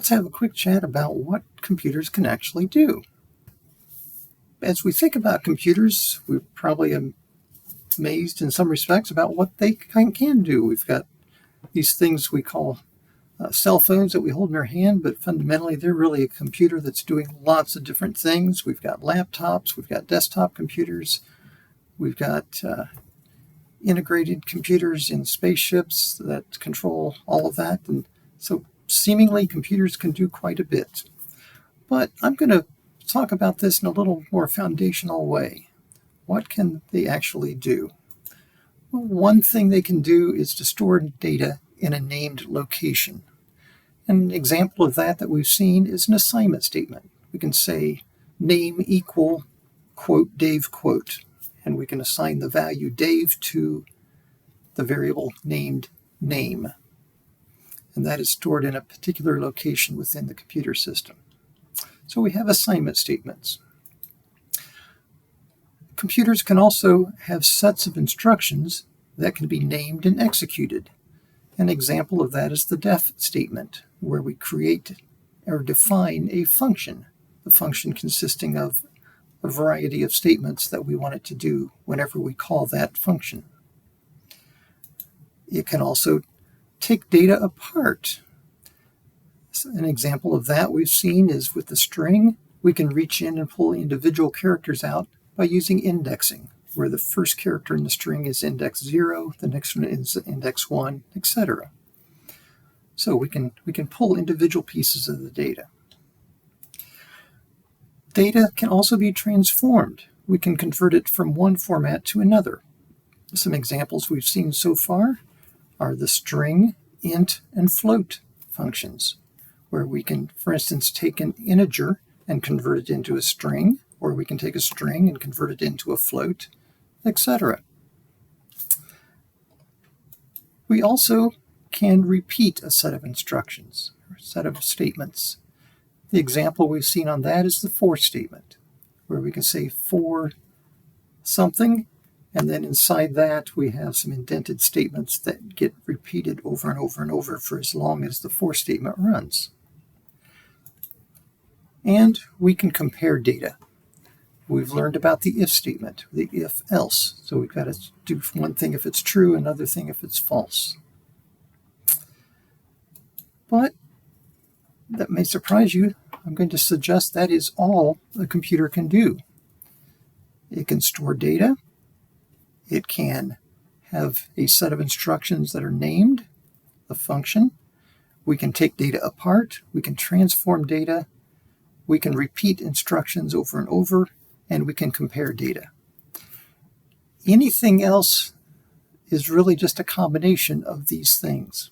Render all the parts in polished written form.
let's have a quick chat about what computers can actually do. As we think about computers, we're probably amazed in some respects about what they can do. We've got these things we call cell phones that we hold in our hand, but fundamentally they're really a computer that's doing lots of different things. We've got laptops, we've got desktop computers, we've got integrated computers in spaceships that control all of that. And so seemingly computers can do quite a bit. But I'm going to talk about this in a little more foundational way. What can they actually do? Well, one thing they can do is to store data in a named location. An example of that we've seen is an assignment statement. We can say name equal quote Dave quote, and we can assign the value Dave to the variable named name. And that is stored in a particular location within the computer system. So we have assignment statements. Computers can also have sets of instructions that can be named and executed. An example of that is the def statement, where we create or define a function, the function consisting of a variety of statements that we want it to do whenever we call that function. It can also take data apart. An example of that we've seen is with the string. We can reach in and pull individual characters out by using indexing, where the first character in the string is index 0, the next one is index 1, etc. So we can pull individual pieces of the data. Data can also be transformed. We can convert it from one format to another. Some examples we've seen so far are the string, int, and float functions, where we can, for instance, take an integer and convert it into a string, or we can take a string and convert it into a float, etc. We also can repeat a set of instructions, or a set of statements. The example we've seen on that is the for statement, where we can say for something, and then inside that we have some indented statements that get repeated over and over and over for as long as the for statement runs. And we can compare data. We've learned about the if statement, the if-else. So we've got to do one thing if it's true, another thing if it's false. But that may surprise you. I'm going to suggest that is all a computer can do. It can store data. It can have a set of instructions that are named, a function. We can take data apart. We can transform data. We can repeat instructions over and over, and we can compare data. Anything else is really just a combination of these things.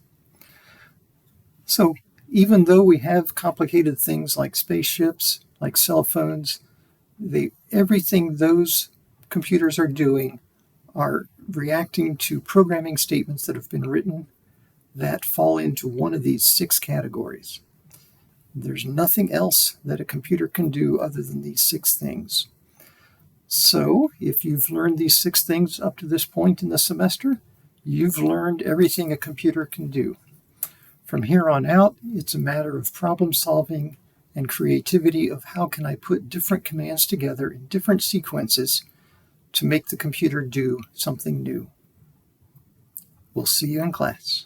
So even though we have complicated things like spaceships, like cell phones, everything those computers are doing are reacting to programming statements that have been written that fall into one of these 6 categories. There's nothing else that a computer can do other than these 6 things. So if you've learned these 6 things up to this point in the semester, you've learned everything a computer can do. From here on out, it's a matter of problem solving and creativity of how can I put different commands together in different sequences to make the computer do something new. We'll see you in class.